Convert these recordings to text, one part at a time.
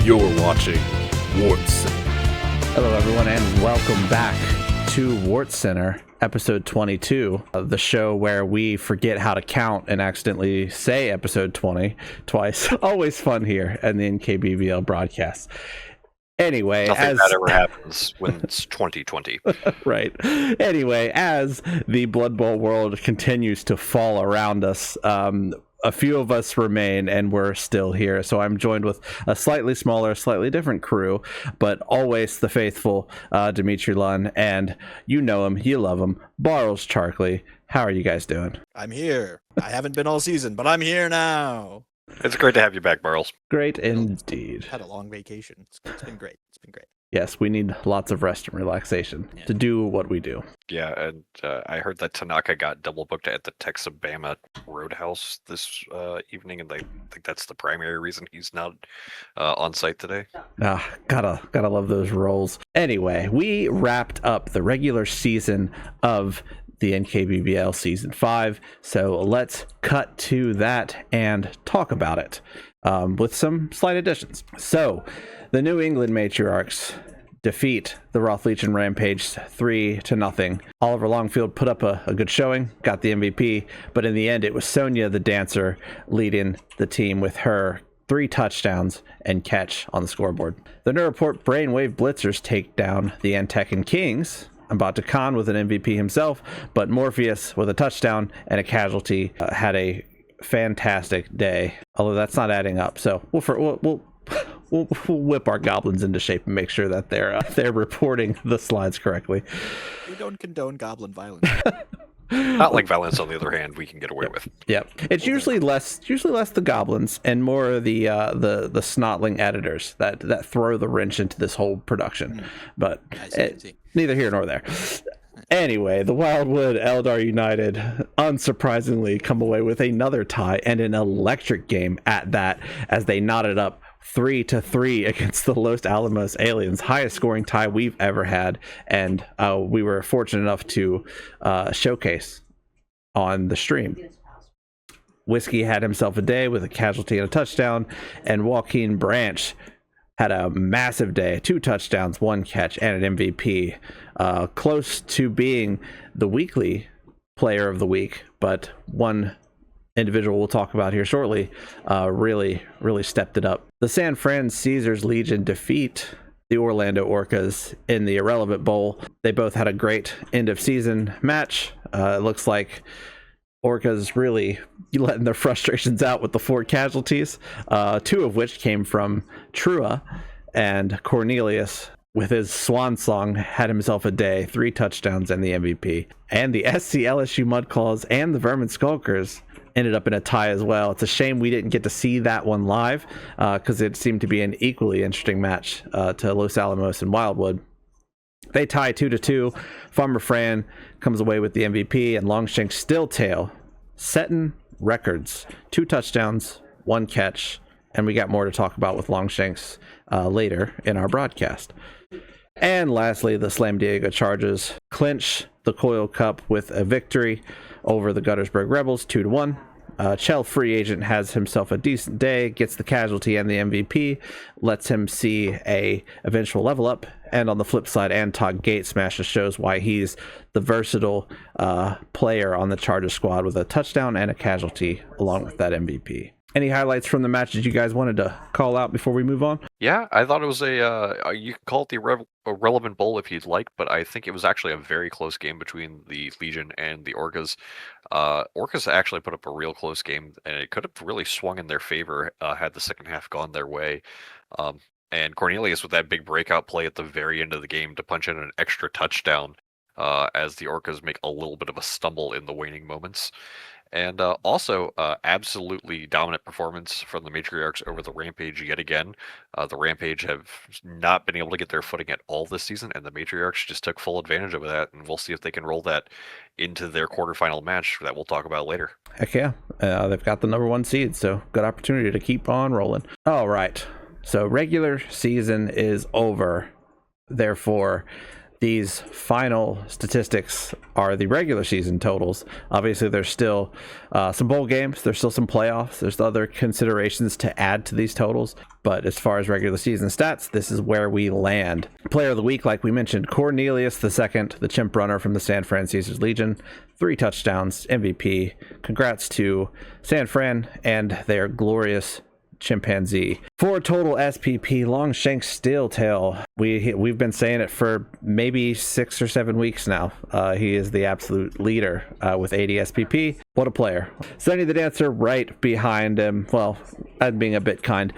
You're watching Wartscenter. Hello, everyone, and welcome back to Wartscenter, episode 22 of the show where we forget how to count and accidentally say episode 20 twice. Always fun here in the NKBBL broadcast. Anyway, nothing bad ever happens when it's 2020. Right. Anyway, as the Blood Bowl world continues to fall around us, a few of us remain and we're still here. So I'm joined with a slightly smaller, slightly different crew, but always the faithful Dimitri Lunn, and you know him, you love him, Barles Charkley. How are you guys doing? I'm here. I haven't been all season, but I'm here now. It's great to have you back, Barles. Great indeed. Had a long vacation. It's been great. It's been great. Yes, we need lots of rest and relaxation to do what we do. Yeah, and I heard that Tanaka got double booked at the Texabama Roadhouse this evening, and I think that's the primary reason he's not on site today. Gotta love those roles. Anyway, we wrapped up the regular season of the NKBBL Season 5, so let's cut to that and talk about it with some slight additions. So, the New England Matriarchs defeat the Rothlegion Rampage 3-0. Oliver Longfield put up a good showing, got the MVP, but in the end it was Sonia the Dancer leading the team with her 3 touchdowns and catch on the scoreboard. The Neuroport Brainwave Blitzers take down the Antekin Kings. Mbata Khan with an MVP himself, but Morpheus with a touchdown and a casualty had a fantastic day. Although that's not adding up, so we'll whip our goblins into shape and make sure that they're reporting the slides correctly. We don't condone goblin violence. Not like violence, on the other hand, we can get away with. Yep. It's usually less the goblins and more the snotling editors that throw the wrench into this whole production. But neither here nor there. Anyway, the Wildwood Eldar United unsurprisingly come away with another tie and an electric game at that, as they knotted up 3-3 against the Los Alamos Aliens, highest scoring tie we've ever had, and we were fortunate enough to showcase on the stream. Whiskey had himself a day with a casualty and a touchdown, and Joaquin Branch had a massive day, 2 touchdowns, 1 catch, and an MVP, close to being the weekly player of the week, but one individual we'll talk about here shortly really stepped it up. The San Fran Caesars Legion defeat the Orlando Orcas in the Irrelevant Bowl. They both had a great end of season match. It looks like Orcas really letting their frustrations out with the 4 casualties, 2 of which came from Trua, and Cornelius with his swan song had himself a day, 3 touchdowns and the MVP. And the SC LSU Mudclaws and the Vermin Skulkers ended up in a tie as well. It's a shame we didn't get to see that one live because it seemed to be an equally interesting match to Los Alamos and Wildwood. They tie 2-2. Farmer Fran comes away with the MVP, and Longshanks Stilltail setting records. 2 touchdowns, 1 catch, and we got more to talk about with Longshanks later in our broadcast. And lastly, the Slam Diego Chargers clinch the Coil Cup with a victory over the Guttersburg Rebels, 2-1. Chell Free Agent has himself a decent day, gets the casualty and the MVP, lets him see a eventual level up. And on the flip side, Antog Gate Smashes shows why he's the versatile player on the Chargers squad with a touchdown and a casualty along with that MVP. Any highlights from the match that you guys wanted to call out before we move on? Yeah, I thought it was you can call it the Irrelevant Bowl if you'd like, but I think it was actually a very close game between the Legion and the Orcas. Orcas actually put up a real close game, and it could have really swung in their favor had the second half gone their way. And Cornelius with that big breakout play at the very end of the game to punch in an extra touchdown as the Orcas make a little bit of a stumble in the waning moments. And also, absolutely dominant performance from the Matriarchs over the Rampage yet again. The Rampage have not been able to get their footing at all this season, and the Matriarchs just took full advantage of that, and we'll see if they can roll that into their quarterfinal match that we'll talk about later. Heck yeah. They've got the number 1 seed, so good opportunity to keep on rolling. All right. So regular season is over. Therefore, These final statistics are the regular season totals. Obviously, there's still some bowl games. There's still some playoffs. There's other considerations to add to these totals. But as far as regular season stats, this is where we land. Player of the week, like we mentioned, Cornelius II, the chimp runner from the San Fran Caesars Legion. 3 touchdowns, MVP. Congrats to San Fran and their glorious chimpanzee. For total SPP, Longshanks Steeltail. We've been saying it for maybe 6 or 7 weeks now. He is the absolute leader with 80 SPP. What a player. Sonny the Dancer right behind him. Well, I'm being a bit kind.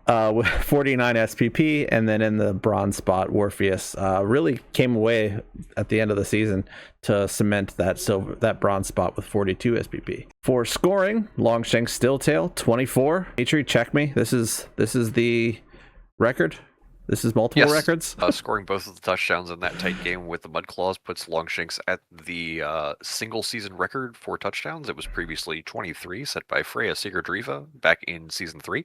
With 49 SPP, and then in the bronze spot, Warfius really came away at the end of the season to cement that bronze spot with 42 SPP. For scoring, Longshanks Steeltail 24. Dimitri, check me. This is the record. This is multiple records. Scoring both of the touchdowns in that tight game with the Mud Claws puts Longshanks at the single season record for touchdowns. It was previously 23, set by Freya Sigurdriva back in season 3.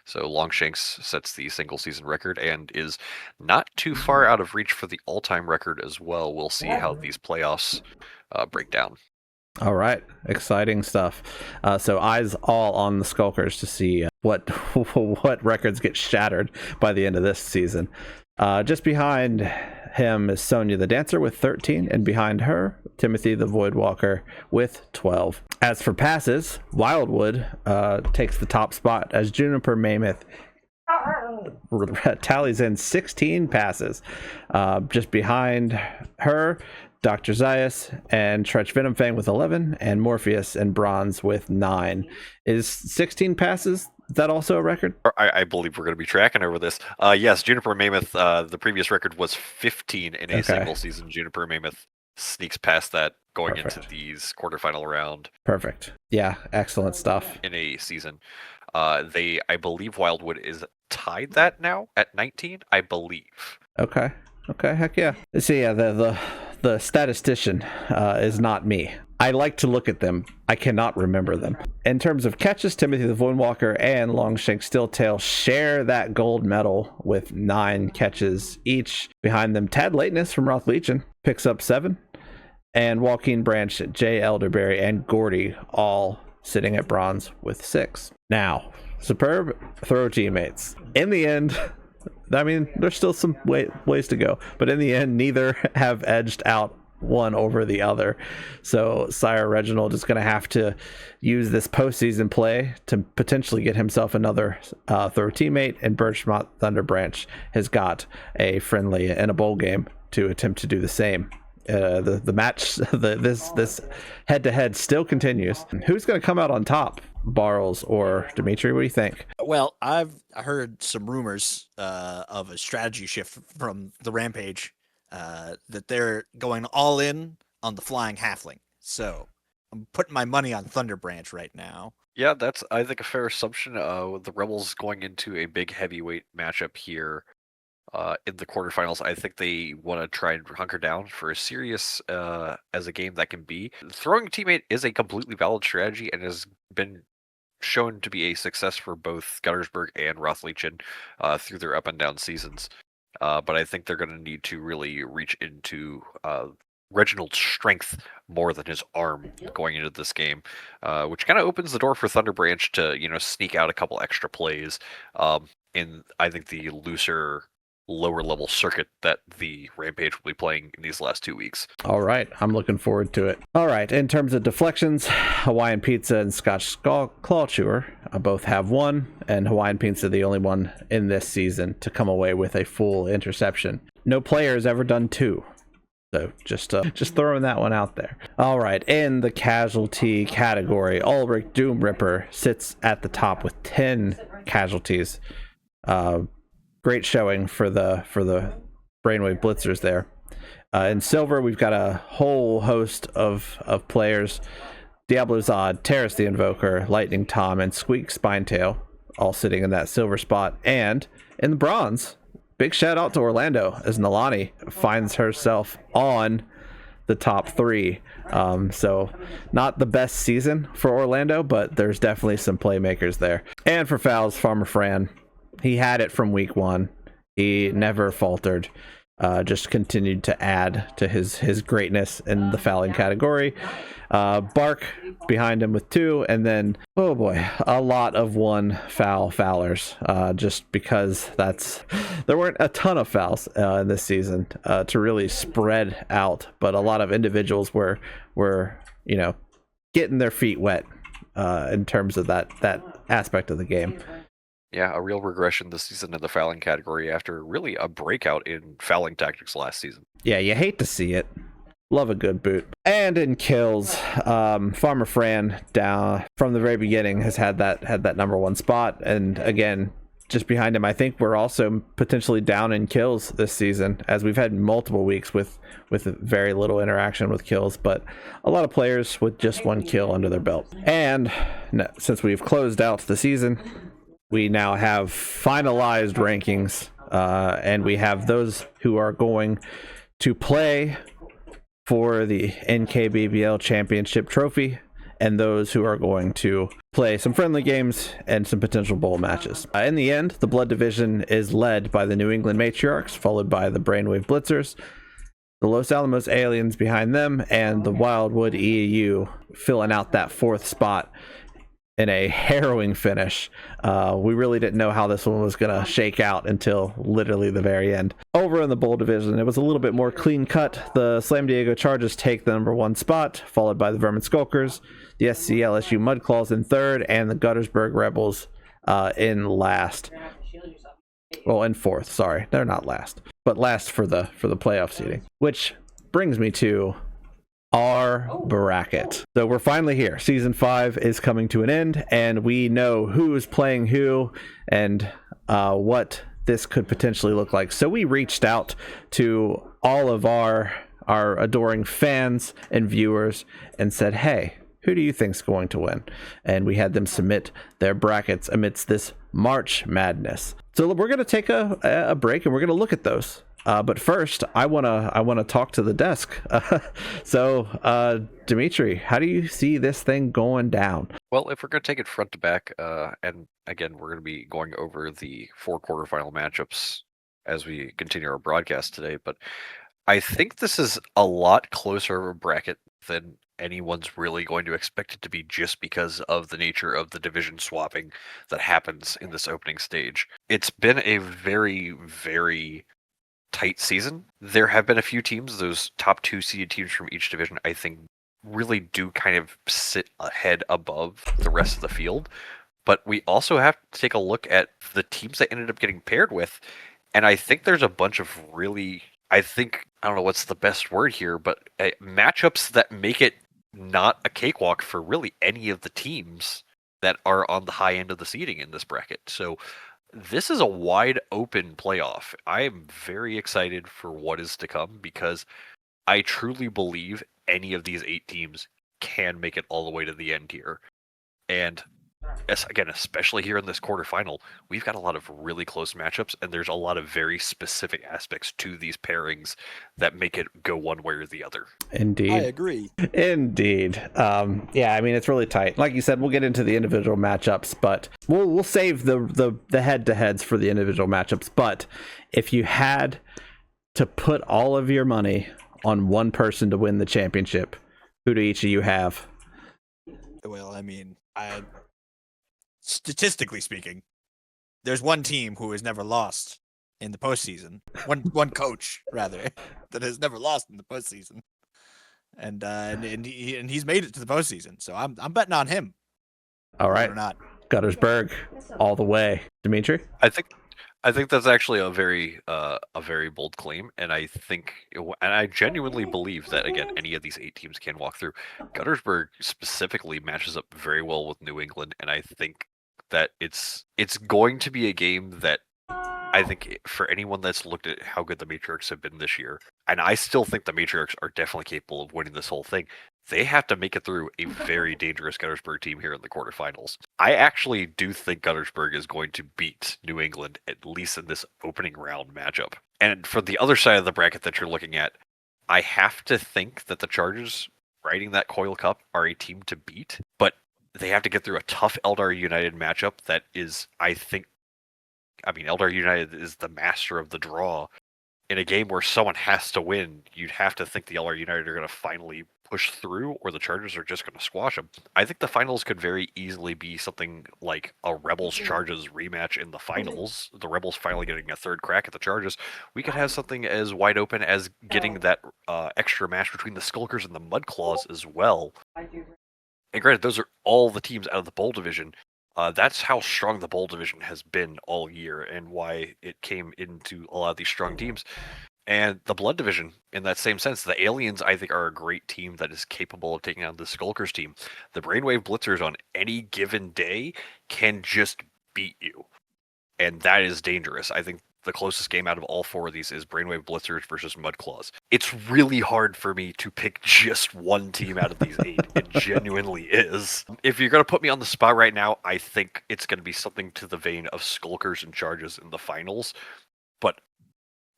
So Longshanks sets the single season record and is not too far out of reach for the all-time record as well. We'll see how these playoffs break down. All right, exciting stuff. So eyes all on the Skulkers to see what records get shattered by the end of this season. Just behind him is Sonia the Dancer with 13, and behind her, Timothy the Voidwalker with 12. As for passes, Wildwood takes the top spot as Juniper Mammoth tallies in 16 passes. Just behind her, Dr. Zayas and Tretch Venomfang with 11, and Morpheus and Bronze with 9. Is 16 passes, is that also a record? I believe we're going to be tracking over this. Yes, Juniper Mammoth, the previous record was 15 in a single season. Juniper Mammoth sneaks past that going into these quarterfinal round. Perfect. Yeah, excellent stuff. In a season. I believe Wildwood is tied that now at 19, I believe. Okay, heck yeah. So yeah, the statistician is not me. I like to look at them. I cannot remember them. In terms of catches, Timothy the Voidwalker and Longshanks Steeltail share that gold medal with 9 catches each. Behind them, Tad Lateness from Roth Legion picks up 7. And Joaquin Branch, Jay Elderberry, and Gordy all sitting at bronze with 6. Now, superb throw teammates. In the end, I mean, there's still some ways to go, but in the end, neither have edged out one over the other. So Sire Reginald is going to have to use this postseason play to potentially get himself another throw teammate, and Birchmont Thunderbranch has got a friendly in a bowl game to attempt to do the same. The match, this head-to-head still continues. Who's going to come out on top, Barles or Dimitri? What do you think? Well, I've heard some rumors of a strategy shift from the Rampage, that they're going all in on the Flying Halfling. So I'm putting my money on Thunderbranch right now. Yeah, that's, I think, a fair assumption. The Rebels going into a big heavyweight matchup here. In the quarterfinals, I think they want to try and hunker down for as serious as a game that can be. Throwing a teammate is a completely valid strategy and has been shown to be a success for both Gunnersburg and Roth Legion through their up and down seasons. But I think they're going to need to really reach into Reginald's strength more than his arm going into this game, which kind of opens the door for Thunderbranch to, sneak out a couple extra plays in, I think, the looser, lower level circuit that the Rampage will be playing in these last 2 weeks. All right, I'm looking forward to it. All right, in terms of deflections, Hawaiian Pizza and Scotch Claw Chewer both have 1, and Hawaiian Pizza the only one in this season to come away with a full interception. No player has ever done 2. So just throwing that one out there. All right, in the casualty category, Ulrich Doom Ripper sits at the top with 10 casualties. Great showing for the Brainwave Blitzers there. In silver, we've got a whole host of players. Diablo Zod, Terrace the Invoker, Lightning Tom, and Squeak Spinetail all sitting in that silver spot. And in the bronze, big shout out to Orlando as Nalani finds herself on the top 3. So not the best season for Orlando, but there's definitely some playmakers there. And for fouls, Farmer Fran, he had it from week 1. He never faltered. just continued to add to his greatness in the fouling category. Bark behind him with 2, and then, oh boy, a lot of 1 foulers, just because there weren't a ton of fouls in this season to really spread out, but a lot of individuals were getting their feet wet in terms of that aspect of the game. Yeah, a real regression this season in the fouling category after really a breakout in fouling tactics last season. Yeah, you hate to see it. Love a good boot. And in kills, Farmer Fran down from the very beginning has had that number 1 spot, and again, just behind him, I think we're also potentially down in kills this season, as we've had multiple weeks with very little interaction with kills, but a lot of players with just 1 kill under their belt. And since we've closed out the season, we now have finalized rankings, and we have those who are going to play for the NKBBL Championship Trophy, and those who are going to play some friendly games and some potential bowl matches. In the end, the Blood Division is led by the New England Matriarchs, followed by the Brainwave Blitzers, the Los Alamos Aliens behind them, and the Wildwood EAU filling out that 4th spot in a harrowing finish. We really didn't know how this one was going to shake out until literally the very end. Over in the Bowl Division, it was a little bit more clean cut. The Slam Diego Chargers take the number 1 spot, followed by the Vermin Skulkers, the SCLSU Mudclaws in 3rd, and the Guttersburg Rebels in last. Well, in 4th, sorry. They're not last, but last for the playoff seeding. Which brings me to our bracket. So we're finally here. Season 5 is coming to an end, and we know who is playing who and what this could potentially look like. So we reached out to all of our adoring fans and viewers and said, hey, who do you think's going to win? And we had them submit their brackets amidst this March madness. So we're going to take a break, and we're going to look at those. But first, I wanna talk to the desk. So, Dimitri, how do you see this thing going down? Well, if we're going to take it front to back, and again, we're going to be going over the 4 quarterfinal matchups as we continue our broadcast today, but I think this is a lot closer of a bracket than anyone's really going to expect it to be, just because of the nature of the division swapping that happens in this opening stage. It's been a very, very tight season. There have been a few teams, those top 2 seeded teams from each division, I think really do kind of sit ahead above the rest of the field. But we also have to take a look at the teams that ended up getting paired with, and I think there's a bunch of really, I don't know what's the best word here, but matchups that make it not a cakewalk for really any of the teams that are on the high end of the seeding in this bracket. So this is a wide open playoff. I am very excited for what is to come, because I truly believe any of these 8 teams can make it all the way to the end here. And again, especially here in this quarterfinal, we've got a lot of really close matchups, and there's a lot of very specific aspects to these pairings that make it go one way or the other. Indeed. I agree. Indeed. Yeah, I mean, it's really tight. Like you said, we'll get into the individual matchups, but we'll save the head-to-heads for the individual matchups. But if you had to put all of your money on one person to win the championship, who do each of you have? Well, I mean, statistically speaking, there's one team who has never lost in the postseason. One coach, rather, that has never lost in the postseason, and he's made it to the postseason. So I'm betting on him. All right, or not. Guttersburg, all the way. Dimitri? I think that's actually a very bold claim, and I genuinely believe that, again, any of these 8 teams can walk through. Guttersburg specifically matches up very well with New England, and I think that it's going to be a game that I think for anyone that's looked at how good the Matriarchs have been this year, and I still think the Matriarchs are definitely capable of winning this whole thing, they have to make it through a very dangerous Guttersburg team here in the quarterfinals. I actually do think Guttersburg is going to beat New England, at least in this opening round matchup. And for the other side of the bracket that you're looking at, I have to think that the Chargers riding that Coil Cup are a team to beat, but they have to get through a tough Eldar United matchup that is, Eldar United is the master of the draw in a game where someone has to win, you'd have to think the LR United are going to finally push through, or the Chargers are just going to squash them. I think the finals could very easily be something like a Rebels Chargers rematch in the finals. The Rebels finally getting a third crack at the Chargers. We could have something as wide open as getting that extra match between the Skulkers and the Mudclaws as well. And granted, those are all the teams out of the Bowl division. That's how strong the Bowl division has been all year, and why it came into a lot of these strong teams. And the Blood division, in that same sense, the Aliens, I think, are a great team that is capable of taking on the Skulkers team. The Brainwave Blitzers on any given day can just beat you, and that is dangerous. I think the closest game out of all four of these is Brainwave Blitzers versus Mudclaws. It's really hard for me to pick just one team out of these 8. It genuinely is. If you're going to put me on the spot right now, I think it's going to be something to the vein of Skulkers and Chargers in the finals. But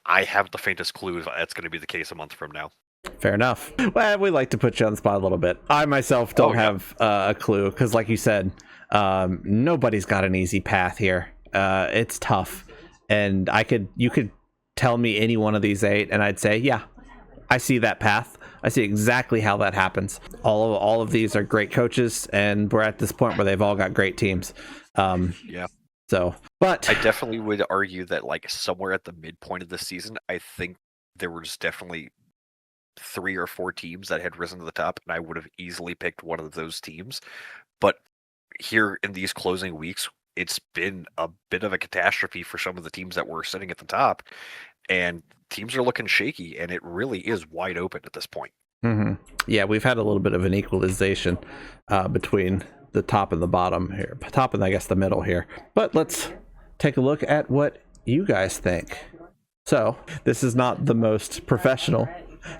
I have the faintest clue if that's going to be the case a month from now. Fair enough. Well, we like to put you on the spot a little bit. I myself don't have a clue, because like you said, nobody's got an easy path here. It's tough. And you could tell me any one of these 8, and I'd say, yeah, I see that path. I see exactly how that happens. All of these are great coaches, and we're at this point where they've all got great teams. Yeah. So, but I definitely would argue that, like, somewhere at the midpoint of the season, I think there was definitely 3 or 4 teams that had risen to the top, and I would have easily picked one of those teams. But here in these closing weeks, it's been a bit of a catastrophe for some of the teams that were sitting at the top, and teams are looking shaky, and it really is wide open at this point. Mm-hmm. Yeah, we've had a little bit of an equalization between the top and the bottom here, top and I guess the middle here. But let's take a look at what you guys think. So this is not the most professional.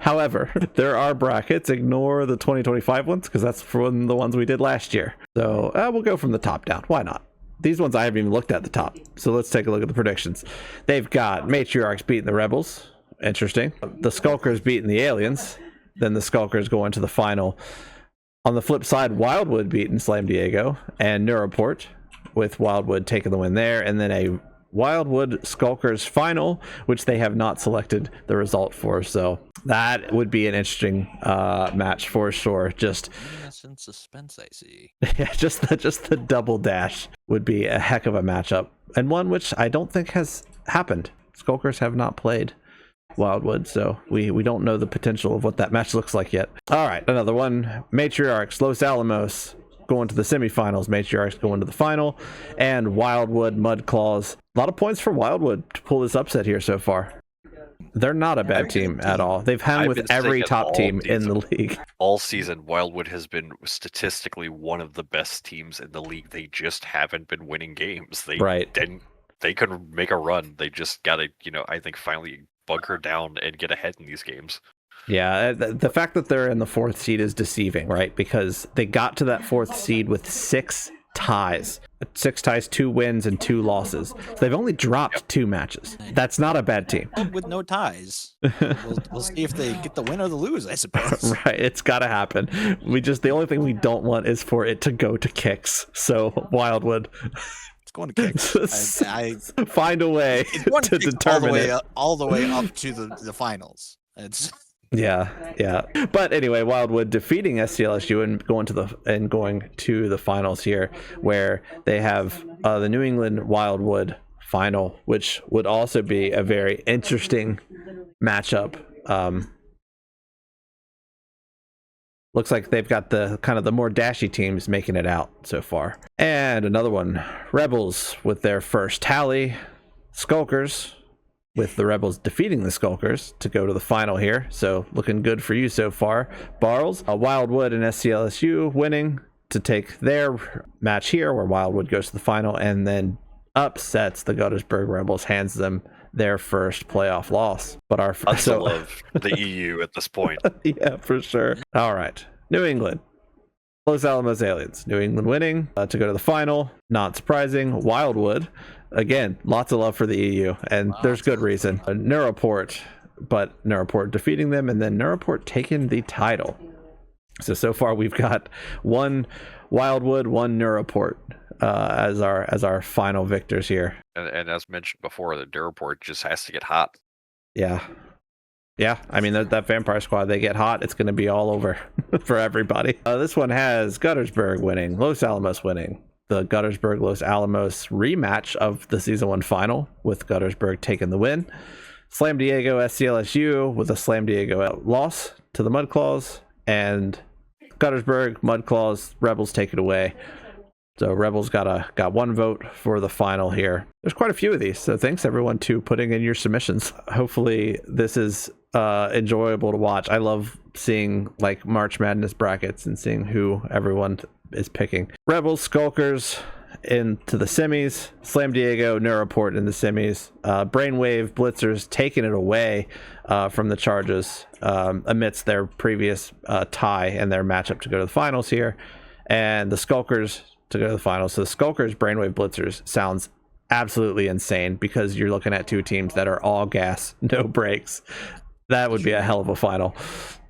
However, there are brackets. Ignore the 2025 ones, because that's from the ones we did last year. So we'll go from the top down. Why not? These ones I haven't even looked at the top. So let's take a look at the predictions. They've got Matriarchs beating the Rebels. Interesting. The Skulkers beating the Aliens. Then the Skulkers go into the final. On the flip side, Wildwood beating Slam Diego, and Neuroport, with Wildwood taking the win there. And then a Wildwood Skulkers final, which they have not selected the result for. So that would be an interesting match for sure. Just in suspense, I see. Yeah, just the double dash would be a heck of a matchup, and one which I don't think has happened. Skulkers have not played Wildwood, so we don't know the potential of what that match looks like yet. All right, another one. Matriarchs, Los Alamos going to the semifinals. Matriarchs going to the final, and Wildwood, Mudclaws. A lot of points for Wildwood to pull this upset here so far. They're not a bad team at all. They've hung with every top team in the league. All season, Wildwood has been statistically one of the best teams in the league. They just haven't been winning games. They could make a run. They just got to, I think finally bunker down and get ahead in these games. Yeah, the fact that they're in the 4th seed is deceiving, right? Because they got to that 4th seed with 6 ties. 6 ties, 2 wins, and 2 losses. So they've only dropped 2 matches. That's not a bad team. With no ties. We'll see if they get the win or the lose, I suppose. Right, it's got to happen. The only thing we don't want is for it to go to kicks. So, Wildwood, it's going to kicks. I find a way to determine all the way up to the finals. Yeah. But anyway, Wildwood defeating SCLSU and going to the finals here, where they have the New England Wildwood final, which would also be a very interesting matchup. Looks like they've got the kind of the more dashy teams making it out so far. And another one, Rebels with their first tally, Skulkers with the Rebels defeating the Skulkers to go to the final here. So looking good for you so far. Barles, Wildwood and SCLSU winning to take their match here, where Wildwood goes to the final and then upsets the Guttersburg Rebels, hands them their first playoff loss. But our love the EU at this point. Yeah, for sure. All right, New England, Los Alamos Aliens. New England winning to go to the final. Not surprising. Wildwood, again, lots of love for the EU, and there's good reason. Neuroport, but Neuroport defeating them, and then Neuroport taking the title. So far we've got one Wildwood, one Neuroport as our final victors here. And as mentioned before, the Neuroport just has to get hot. Yeah. Yeah, I mean, that Vampire Squad, they get hot, it's going to be all over for everybody. This one has Guttersburg winning, Los Alamos winning. The Guttersburg-Los Alamos rematch of the Season 1 final, with Guttersburg taking the win. Slam Diego SCLSU with a Slam Diego loss to the Mudclaws. And Guttersburg, Mudclaws, Rebels take it away. So Rebels got one vote for the final here. There's quite a few of these, so thanks everyone to putting in your submissions. Hopefully this is enjoyable to watch. I love seeing like March Madness brackets and seeing who everyone is picking. Rebels, Skulkers into the semis. Slam Diego, Neuroport in the semis. Brainwave, Blitzers taking it away from the Charges amidst their previous tie and their matchup to go to the finals here. And the Skulkers to go to the finals. So the Skulkers, Brainwave, Blitzers sounds absolutely insane because you're looking at two teams that are all gas, no brakes. That would be a hell of a final.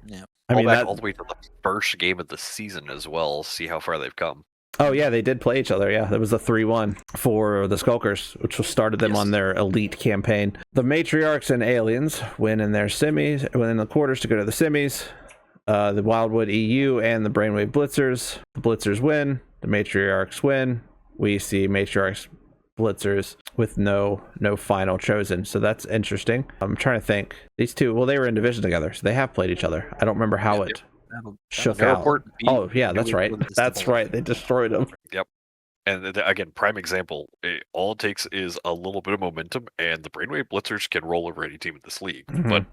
Yeah. I mean, all the way to the first game of the season as well. See how far they've come. Oh yeah, they did play each other. Yeah, there was a 3-1 for the Skulkers, which started them on their elite campaign. The Matriarchs and Aliens win in their semis, win in the quarters to go to the semis. The Wildwood EU and the Brainwave Blitzers. The Blitzers win. The Matriarchs win. We see Matriarchs, Blitzers with no final chosen. So that's interesting. I'm trying to think. These two, well, they were in division together, so they have played each other. I don't remember how it shook out. Oh, yeah, that's right. That's right. They destroyed them. Yep. And again, prime example, all it takes is a little bit of momentum, and the Brainwave Blitzers can roll over any team in this league. Mm-hmm. But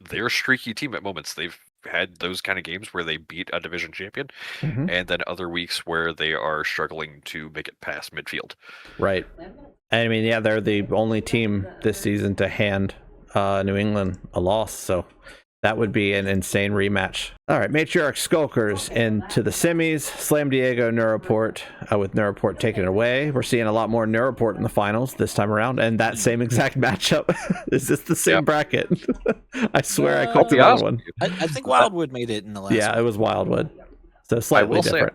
they're a streaky team at moments. They've had those kind of games where they beat a division champion, Mm-hmm. and then other weeks where they are struggling to make it past midfield. Right. I mean, yeah, they're the only team this season to hand New England a loss, so that would be an insane rematch. All right, Matriarch Skulkers into the semis. Slam Diego, Neuroport, with Neuroport taking it away. We're seeing a lot more Neuroport in the finals this time around, and that same exact matchup. Is this the same bracket? I swear I called the other one. I think Wildwood made it in the last one. It was Wildwood. So slightly different.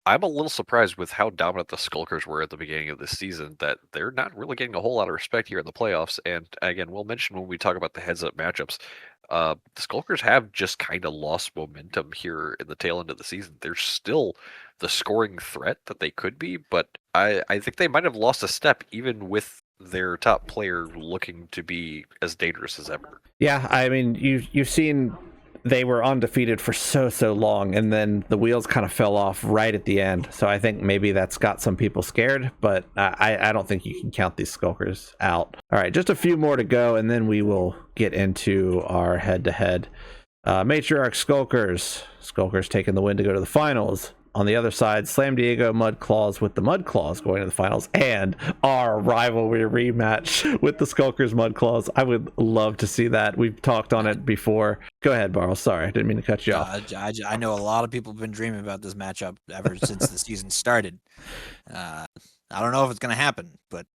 I'm a little surprised with how dominant the Skulkers were at the beginning of this season that they're not really getting a whole lot of respect here in the playoffs. And again, we'll mention when we talk about the heads-up matchups, the Skulkers have just kind of lost momentum here in the tail end of the season. They're still the scoring threat that they could be, but I think they might have lost a step even with their top player looking to be as dangerous as ever. Yeah, I mean, you've seen they were undefeated for so long, and then the wheels kind of fell off right at the end. So I think maybe that's got some people scared, but I don't think you can count these Skulkers out. All right, just a few more to go, and then we will get into our head-to-head. Matriarch Skulkers. Skulkers taking the win to go to the finals. On the other side, Slam Diego Mudclaws with the Mudclaws going to the finals, and our rivalry rematch with the Skulkers Mudclaws. I would love to see that. We've talked on it before. Go ahead, Barl. Sorry, I didn't mean to cut you off. I know a lot of people have been dreaming about this matchup ever since the season started. I don't know if it's going to happen, but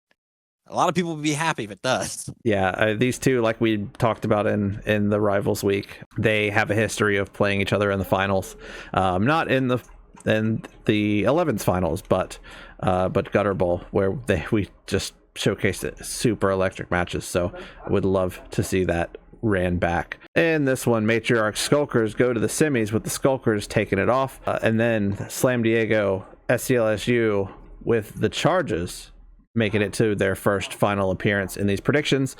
a lot of people would be happy if it does. Yeah, these two, like we talked about in the Rivals Week, they have a history of playing each other in the finals. Not in the 11s finals, but Gutter Bowl, where we just showcased super electric matches. So I would love to see that ran back. In this one, Matriarch Skulkers go to the semis with the Skulkers taking it off, and then Slam Diego SCLSU with the Charges making it to their first final appearance in these predictions,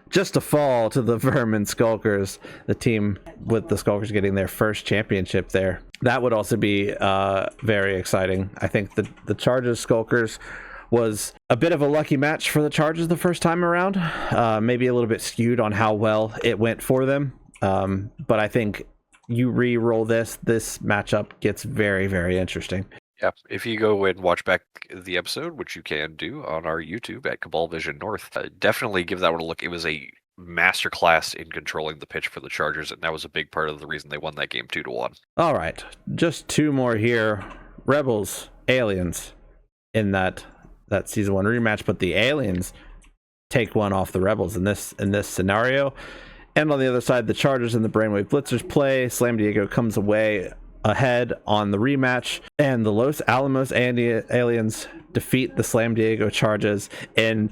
just to fall to the Vermin Skulkers, the team with the Skulkers getting their first championship there. That would also be very exciting. I think the Charges Skulkers was a bit of a lucky match for the Charges the first time around, maybe a little bit skewed on how well it went for them, but I think you re-roll this matchup gets very, very interesting. Yeah, if you go and watch back the episode, which you can do on our YouTube at Cabal Vision North, definitely give that one a look. It was a masterclass in controlling the pitch for the Chargers, and that was a big part of the reason they won that game 2-1. All right, just two more here. Rebels, Aliens in that season 1 rematch, but the Aliens take one off the Rebels in this scenario. And on the other side, the Chargers and the Brainwave Blitzers play. Slam Diego comes away ahead on the rematch, and the Los Alamos Aliens defeat the Slam Diego Charges in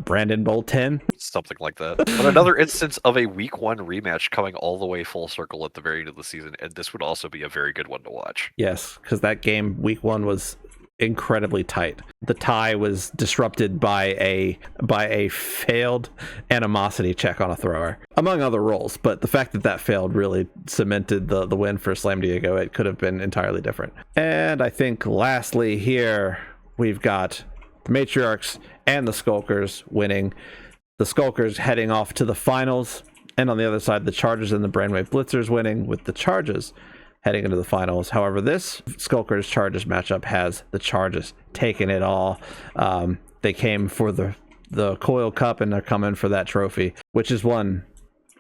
Brandon Bowl 10. Something like that. But another instance of a week 1 rematch coming all the way full circle at the very end of the season, and this would also be a very good one to watch. Yes, because that game week 1 was incredibly tight. The tie was disrupted by a failed animosity check on a thrower, among other roles. But the fact that that failed really cemented the win for Slam Diego. It could have been entirely different. And I think lastly here we've got the Matriarchs and the Skulkers winning. The Skulkers heading off to the finals, and on the other side, the Chargers and the Brainwave Blitzers winning, with the Chargers heading into the finals. However, this Skulkers Chargers matchup has the Chargers taking it all. They came for the Coil Cup, and they're coming for that trophy, which is one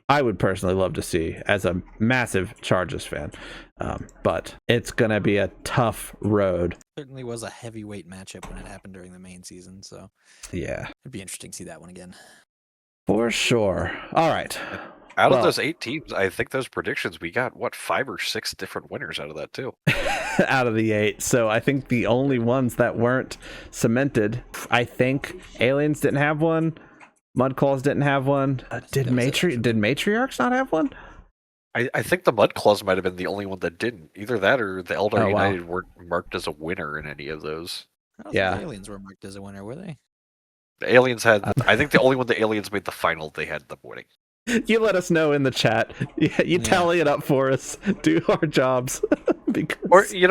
I would personally love to see as a massive Chargers fan. But it's going to be a tough road. Certainly was a heavyweight matchup when it happened during the main season, so yeah, it'd be interesting to see that one again. For sure. All right. Out of those 8 teams, I think those predictions, we got, 5 or 6 different winners out of that, too. Out of the 8. So I think the only ones that weren't cemented, I think Aliens didn't have one. Mudclaws didn't have one. Did Matriarchs not have one? I think the Mudclaws might have been the only one that didn't. Either that or the Eldar United weren't marked as a winner in any of those. I don't think the Aliens were marked as a winner, were they? The Aliens had... I think the only one the Aliens made the final, they had them winning. You let us know in the chat. You tally it up for us. Do our jobs. Or, you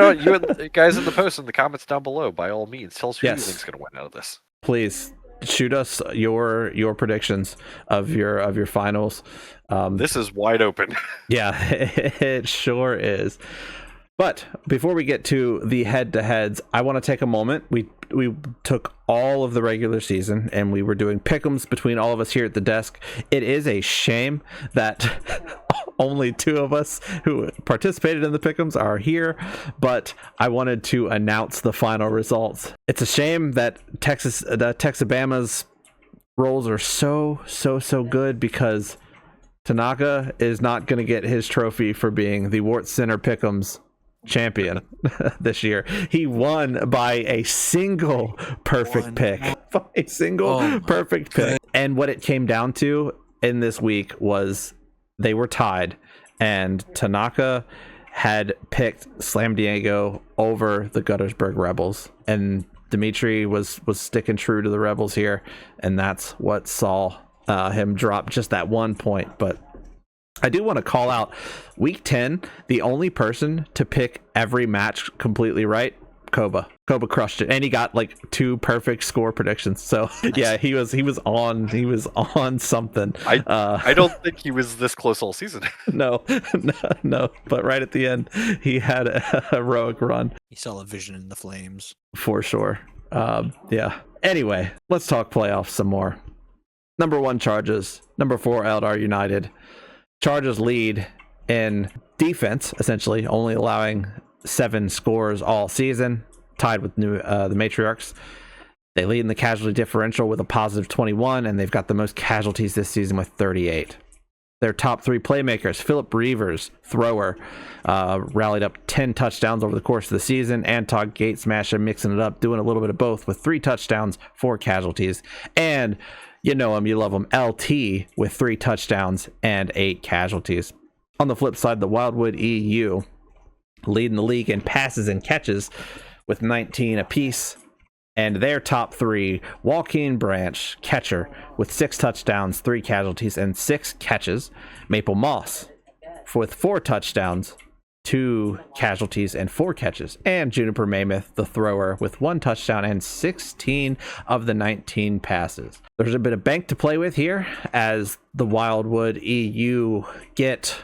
guys in the post, in the comments down below, by all means, tell us who you think's going to win out of this. Please shoot us your predictions of your finals. This is wide open. Yeah, it sure is. But before we get to the head-to-heads, I want to take a moment. We took all of the regular season and we were doing pick'ems between all of us here at the desk. It is a shame that only 2 of us who participated in the pick'ems are here, but I wanted to announce the final results. It's a shame that Texabama's rolls are so good, because Tanaka is not going to get his trophy for being the Wartscenter pick'ems champion this year. He won by a single perfect pick. By a single perfect pick. And what it came down to in this week was they were tied, and Tanaka had picked Slam Diego over the Guttersburg Rebels, and Dimitri was sticking true to the Rebels here, and that's what saw him drop just that 1 point. But I do want to call out week 10, the only person to pick every match completely right, Koba. Koba crushed it, and he got like 2 perfect score predictions. So yeah, he was on something. I don't think he was this close all season. No, but right at the end, he had a heroic run. He saw a vision in the flames. For sure. Yeah. Anyway, let's talk playoffs some more. Number 1, Chargers. Number 4, Eldar United. Chargers lead in defense, essentially, only allowing 7 scores all season, tied with the Matriarchs. They lead in the casualty differential with a positive 21, and they've got the most casualties this season with 38. Their top 3 playmakers, Philip Reavers, thrower, rallied up 10 touchdowns over the course of the season. Antog Gatesmasher mixing it up, doing a little bit of both with 3 touchdowns, 4 casualties. And you know him, you love him, LT with 3 touchdowns and 8 casualties. On the flip side, the Wildwood EU leading the league in passes and catches with 19 apiece. And their top 3, Joaquin Branch, catcher, with 6 touchdowns, 3 casualties, and 6 catches. Maple Moss with 4 touchdowns, 2 casualties, and 4 catches. And Juniper Mammoth, the thrower, with 1 touchdown and 16 of the 19 passes. There's a bit of bank to play with here, as the Wildwood EU get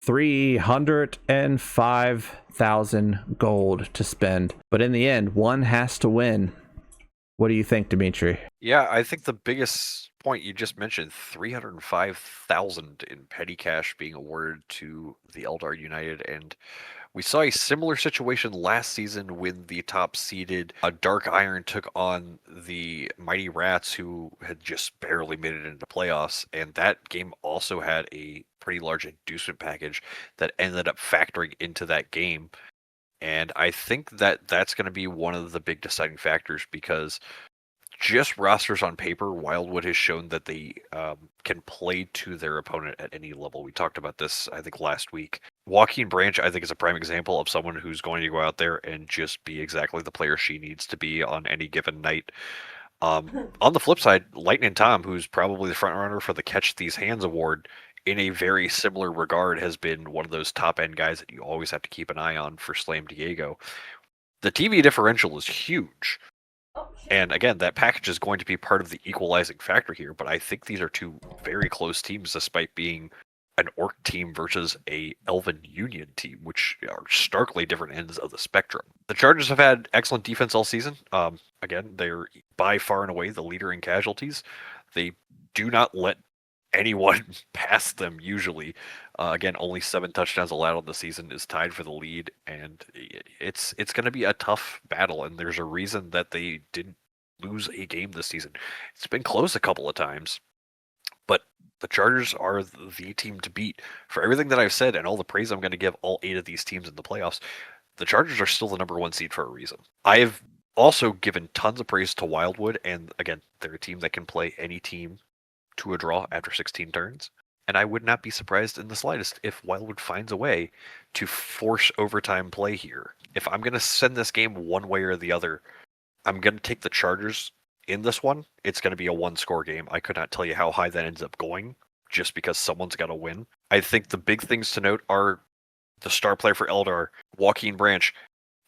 305,000 gold to spend. But in the end, one has to win. What do you think, Dimitri? Yeah, I think the biggest point you just mentioned, 305,000 in petty cash being awarded to the Eldar United, and we saw a similar situation last season when the top-seeded Dark Iron took on the Mighty Rats, who had just barely made it into playoffs, and that game also had a pretty large inducement package that ended up factoring into that game. And I think that that's going to be one of the big deciding factors, because just rosters on paper, Wildwood has shown that they can play to their opponent at any level. We talked about this, I think, last week. Joaquin Branch, I think, is a prime example of someone who's going to go out there and just be exactly the player she needs to be on any given night. On the flip side, Lightning Tom, who's probably the front runner for the Catch These Hands award, in a very similar regard, has been one of those top-end guys that you always have to keep an eye on for Slam Diego. The TV differential is huge. And again, that package is going to be part of the equalizing factor here, but I think these are two very close teams, despite being an Orc team versus a Elven Union team, which are starkly different ends of the spectrum. The Chargers have had excellent defense all season. Again, they're by far and away the leader in casualties. They do not let anyone pass them usually. Again, only 7 touchdowns allowed on the season is tied for the lead, and it's going to be a tough battle, and there's a reason that they didn't lose a game this season. It's been close a couple of times, but the Chargers are the team to beat. For everything that I've said and all the praise I'm going to give all 8 of these teams in the playoffs, the Chargers are still the number 1 seed for a reason. I have also given tons of praise to Wildwood, and again, they're a team that can play any team to a draw after 16 turns. And I would not be surprised in the slightest if Wildwood finds a way to force overtime play here. If I'm going to send this game one way or the other, I'm going to take the Chargers in this one. It's going to be a 1-score game. I could not tell you how high that ends up going, just because someone's got to win. I think the big things to note are the star player for Eldar, Joaquin Branch,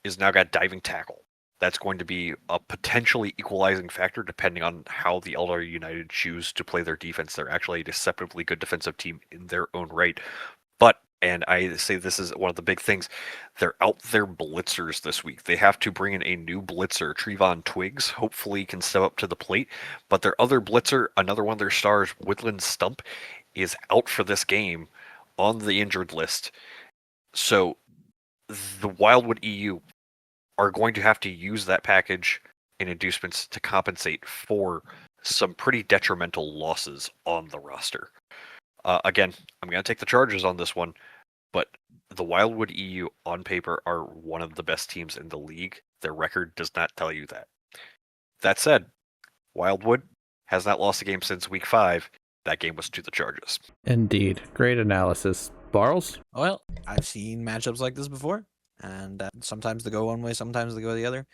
is now got diving tackle. That's going to be a potentially equalizing factor depending on how the Eldar United choose to play their defense. They're actually a deceptively good defensive team in their own right. But, and I say this is one of the big things, they're out there blitzers this week. They have to bring in a new blitzer. Trevon Twiggs hopefully can step up to the plate. But their other blitzer, another one of their stars, Woodland Stump, is out for this game on the injured list. So the Wildwood EU are going to have to use that package in inducements to compensate for some pretty detrimental losses on the roster. Again, I'm going to take the Chargers on this one, but the Wildwood EU on paper are one of the best teams in the league. Their record does not tell you that. That said, Wildwood has not lost a game since week 5. That game was to the Chargers. Indeed. Great analysis. Barles? Well, I've seen matchups like this before. And sometimes they go one way, sometimes they go the other.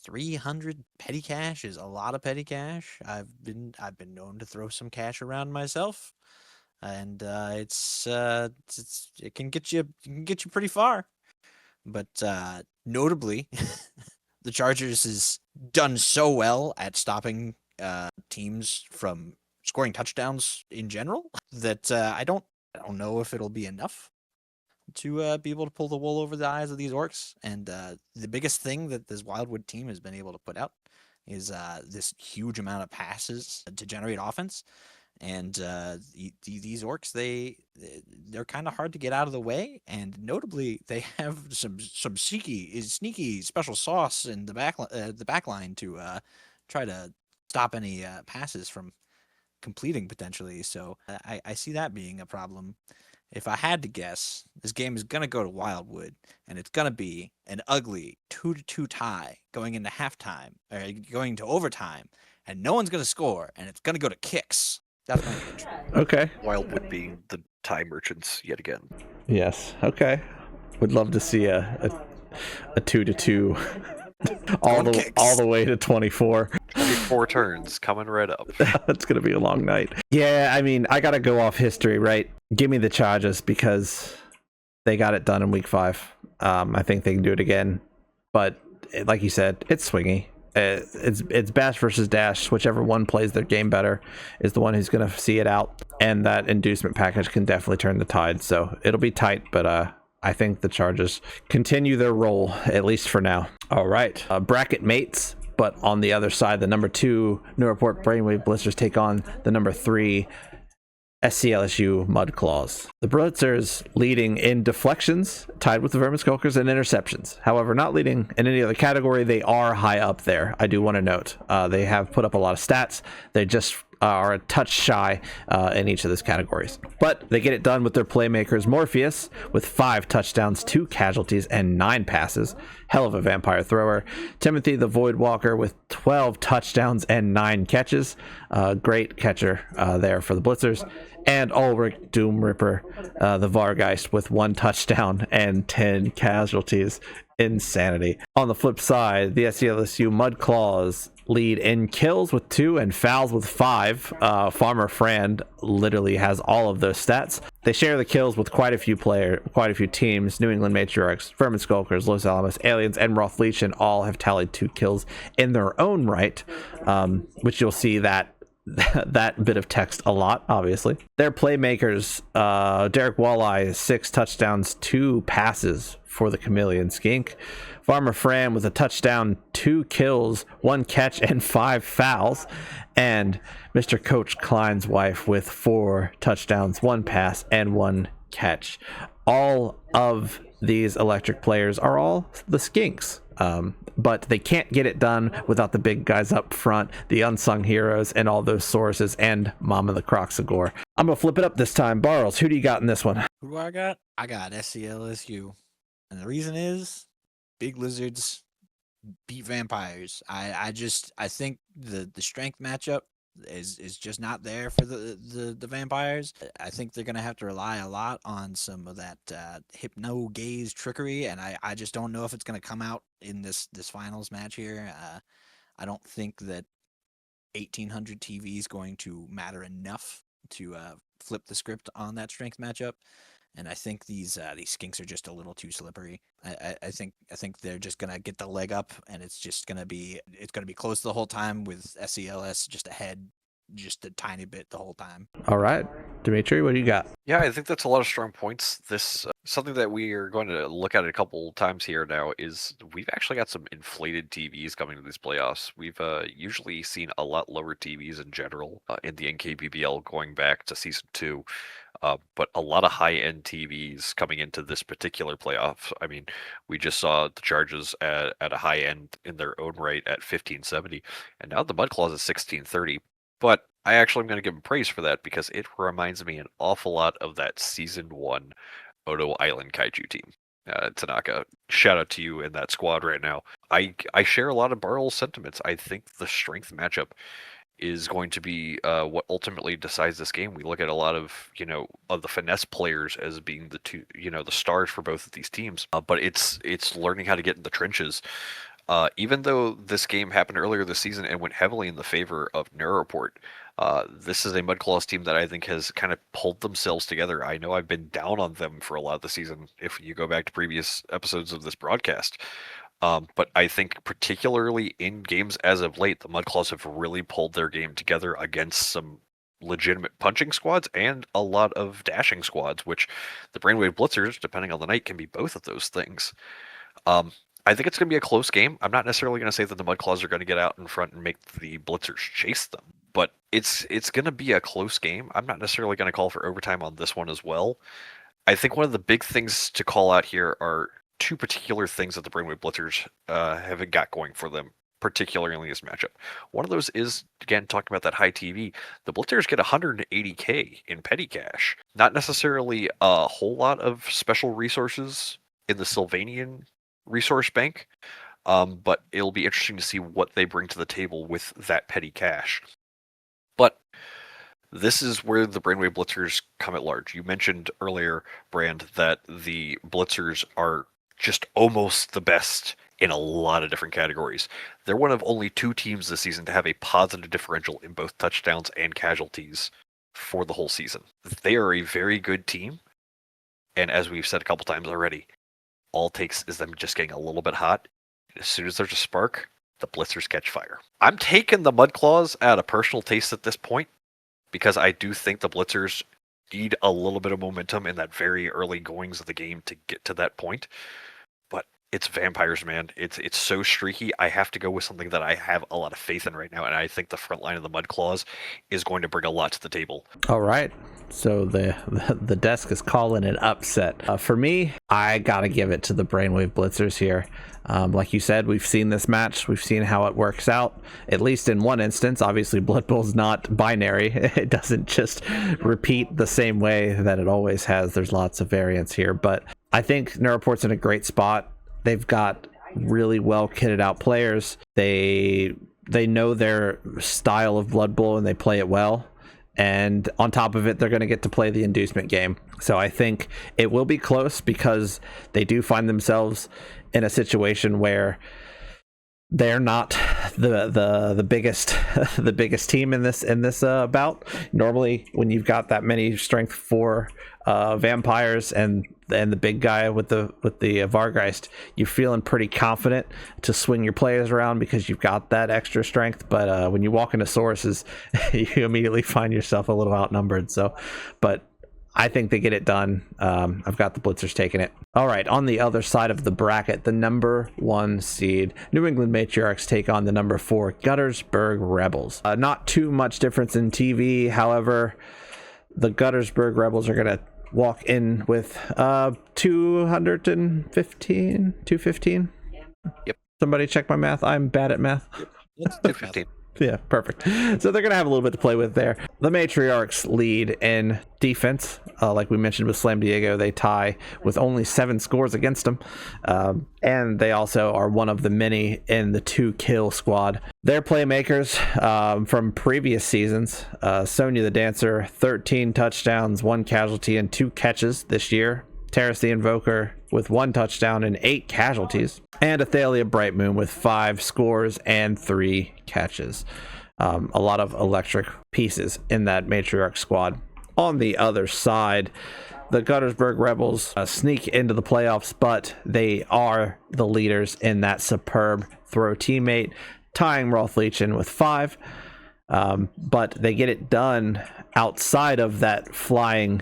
300 petty cash is a lot of petty cash. I've been known to throw some cash around myself, and it can get you pretty far. But notably, the Chargers has done so well at stopping teams from scoring touchdowns in general that I don't know if it'll be enough to be able to pull the wool over the eyes of these Orcs. And the biggest thing that this Wildwood team has been able to put out is this huge amount of passes to generate offense. And these Orcs, they're kind of hard to get out of the way. And notably, they have some sneaky special sauce in the back line to try to stop any passes from completing potentially. So I see that being a problem. If I had to guess, this game is going to go to Wildwood, and it's going to be an ugly 2-2 tie going into halftime, or going to overtime, and no one's going to score, and it's going to go to kicks. That's my prediction. Okay. Wildwood being the tie merchants yet again. Yes. Okay. Would love to see a 2-2 all the way to 24. 24 turns coming right up. It's going to be a long night. Yeah, I mean, I got to go off history, right? Give me the Chargers because they got it done in week 5. I think they can do it again. But like you said, it's swingy. It's Bash versus Dash. Whichever one plays their game better is the one who's going to see it out. And that inducement package can definitely turn the tide. So it'll be tight, but I think the Chargers continue their role, at least for now. All right. Bracket mates. But on the other side, the number 2 New Report Brainwave Blitzers take on the number 3 SCLSU Mudclaws. The Blitzers leading in deflections, tied with the Vermin Skulkers, and interceptions. However, not leading in any other category. They are high up there, I do want to note. They have put up a lot of stats. They just are a touch shy in each of those categories. But they get it done with their playmakers Morpheus with 5 touchdowns, 2 casualties, and 9 passes. Hell of a vampire thrower. Timothy the Voidwalker with 12 touchdowns and 9 catches. Great catcher there for the Blitzers. And Ulrich Doom Ripper, the Vargeist, with 1 touchdown and 10 casualties. Insanity. On the flip side, the SCLSU Mudclaws lead in kills with 2 and fouls with 5. Farmer Fran literally has all of those stats. They share the kills with quite a few teams. New England Matriarchs, Vermin Skulkers, Los Alamos Aliens, and Roth Legion all have tallied 2 kills in their own right, which you'll see that bit of text a lot, obviously. Their playmakers, Derek Walleye, 6 touchdowns, 2 passes for the Chameleon Skink. Farmer Fran with a touchdown, 2 kills, 1 catch, and 5 fouls. And Mr. Coach Klein's wife with 4 touchdowns, 1 pass, and 1 catch. All of these electric players are all the Skinks. But they can't get it done without the big guys up front, the unsung heroes, and all those sources, and Mama the Croxagore. I'm going to flip it up this time. Barles, who do you got in this one? Who do I got? I got SCLSU. And the reason is big lizards beat vampires. I think the strength matchup is just not there for the vampires. I think they're gonna have to rely a lot on some of that hypno gaze trickery, and I just don't know if it's gonna come out in this finals match here. I don't think that 1800 TV is going to matter enough to flip the script on that strength matchup. And I think these skinks are just a little too slippery. I think they're just gonna get the leg up, and it's gonna be close the whole time with SCLS just ahead, just a tiny bit the whole time. All right, Dimitri, what do you got? Yeah, I think that's a lot of strong points. This something that we are going to look at a couple times here now is we've actually got some inflated TVs coming to these playoffs. We've usually seen a lot lower TVs in general in the NKBBL going back to season 2. But a lot of high-end TVs coming into this particular playoff. I mean, we just saw the Chargers at a high end in their own right at 1570, and now the Mudclaws at 1630. But I actually am going to give them praise for that because it reminds me an awful lot of that season 1 Odo Island Kaiju team. Tanaka, shout out to you in that squad right now. I share a lot of Barl's sentiments. I think the strength matchup is going to be what ultimately decides this game. We look at a lot of the finesse players as being the two, the stars for both of these teams. But it's learning how to get in the trenches. Even though this game happened earlier this season and went heavily in the favor of Neuroport, this is a Mudclaws team that I think has kind of pulled themselves together. I know I've been down on them for a lot of the season, if you go back to previous episodes of this broadcast. But I think particularly in games as of late, the Mudclaws have really pulled their game together against some legitimate punching squads and a lot of dashing squads, which the Brainwave Blitzers, depending on the night, can be both of those things. I think it's going to be a close game. I'm not necessarily going to say that the Mudclaws are going to get out in front and make the Blitzers chase them, but it's going to be a close game. I'm not necessarily going to call for overtime on this one as well. I think one of the big things to call out here are 2 particular things that the Brainwave Blitzers have got going for them, particularly in this matchup. One of those is, again, talking about that high TV. The Blitzers get 180K in petty cash. Not necessarily a whole lot of special resources in the Sylvanian resource bank, but it'll be interesting to see what they bring to the table with that petty cash. But this is where the Brainwave Blitzers come at large. You mentioned earlier, Brand, that the Blitzers are just almost the best in a lot of different categories. They're one of only 2 teams this season to have a positive differential in both touchdowns and casualties for the whole season. They are a very good team, and as we've said a couple times already, all it takes is them just getting a little bit hot. As soon as there's a spark, the Blitzers catch fire. I'm taking the Mudclaws at a personal taste at this point because I do think the Blitzers need a little bit of momentum in that very early goings of the game to get to that point. But It's vampires, man. It's so streaky. I have to go with something that I have a lot of faith in right now, and I think the front line of the Mudclaws is going to bring a lot to the table. All right. So the desk is calling an upset. For me, I gotta give it to the Brainwave Blitzers here. Like you said, we've seen this match. We've seen how it works out, at least in one instance. Obviously, Blood Bowl's not binary. It doesn't just repeat the same way that it always has. There's lots of variance here. But I think Neuroport's in a great spot. They've got really well kitted out players. They know their style of Blood Bowl and they play it well. And on top of it, they're going to get to play the inducement game. So I think it will be close because they do find themselves in a situation where they're not the biggest the biggest team in this bout. Normally, when you've got that many strength 4 vampires and the big guy with the Vargeist, you're feeling pretty confident to swing your players around because you've got that extra strength. But when you walk into sources, you immediately find yourself a little outnumbered. So, but I think they get it done. I've got the Blitzers taking it. All right, on the other side of the bracket, the number 1 seed New England Matriarchs take on the number 4 Guttersburg Rebels. Not too much difference in TV. However, the Guttersburg Rebels are going to walk in with 215. Yep. Somebody check my math. I'm bad at math. It's 215. Yeah, perfect. So they're going to have a little bit to play with there. The Matriarchs lead in defense. Like we mentioned with Slam Diego, they tie with only 7 scores against them. And they also are one of the many in the 2-kill squad. Their playmakers from previous seasons, Sonya the Dancer, 13 touchdowns, 1 casualty, and 2 catches this year. Terrace the Invoker with 1 touchdown and 8 casualties, and Athalia Brightmoon with 5 scores and 3 catches. A lot of electric pieces in that Matriarch squad. On the other side, the Guttersburg Rebels sneak into the playoffs, but they are the leaders in that superb throw teammate, tying Rothleichin with 5. But they get it done outside of that flying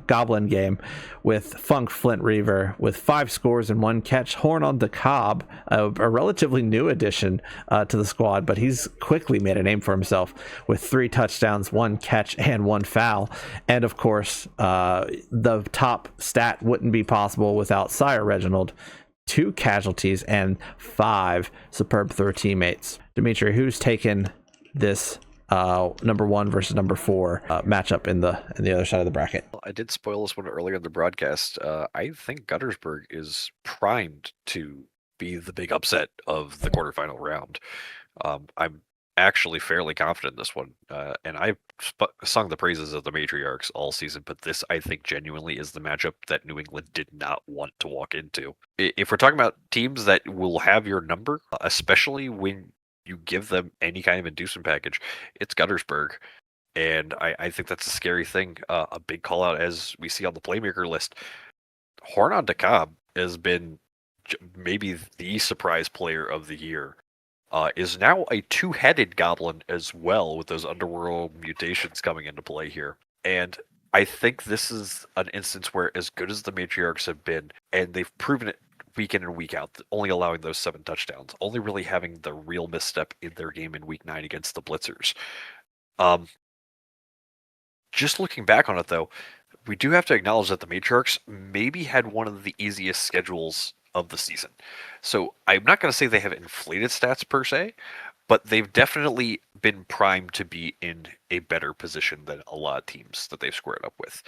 goblin game with Funk Flint Reaver with 5 scores and 1 catch. Horn on the Cobb, a relatively new addition to the squad, but he's quickly made a name for himself with 3 touchdowns, 1 catch, and 1 foul. And of course, the top stat wouldn't be possible without Sire Reginald. 2 casualties and 5 superb throw teammates. Dimitri, who's taken this number 1 versus number 4 matchup in the other side of the bracket? I did spoil this one earlier in the broadcast. I think Guttersburg is primed to be the big upset of the quarterfinal round. I'm actually fairly confident in this one, and I've sung the praises of the Matriarchs all season, but this, I think, genuinely is the matchup that New England did not want to walk into. If we're talking about teams that will have your number, especially when you give them any kind of inducement package, it's Guttersburg. And I think that's a scary thing. A big call out, as we see on the playmaker list, Horn on DeKalb has been maybe the surprise player of the year. Is now a 2-headed goblin as well, with those underworld mutations coming into play here. And I think this is an instance where, as good as the Matriarchs have been, and they've proven it week in and week out, only allowing those 7 touchdowns, only really having the real misstep in their game in week 9 against the Blitzers. Just looking back on it, though, we do have to acknowledge that the Matriarchs maybe had one of the easiest schedules of the season. So I'm not going to say they have inflated stats per se, but they've definitely been primed to be in a better position than a lot of teams that they've squared up with.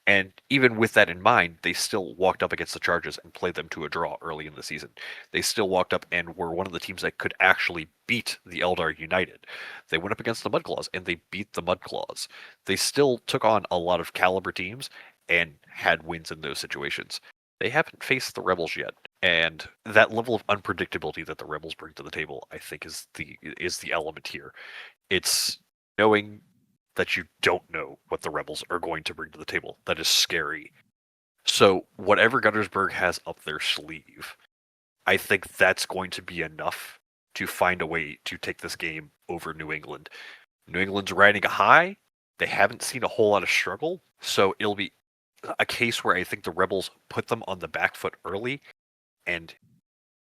And even with that in mind, they still walked up against the Chargers and played them to a draw early in the season. They still walked up and were one of the teams that could actually beat the Eldar United. They went up against the Mudclaws and they beat the Mudclaws. They still took on a lot of caliber teams and had wins in those situations. They haven't faced the Rebels yet, and that level of unpredictability that the Rebels bring to the table, I think, is the element here. It's knowing that you don't know what the Rebels are going to bring to the table. That is scary. So whatever Guttersburg has up their sleeve, I think that's going to be enough to find a way to take this game over New England. New England's riding a high. They haven't seen a whole lot of struggle, so it'll be a case where I think the Rebels put them on the back foot early and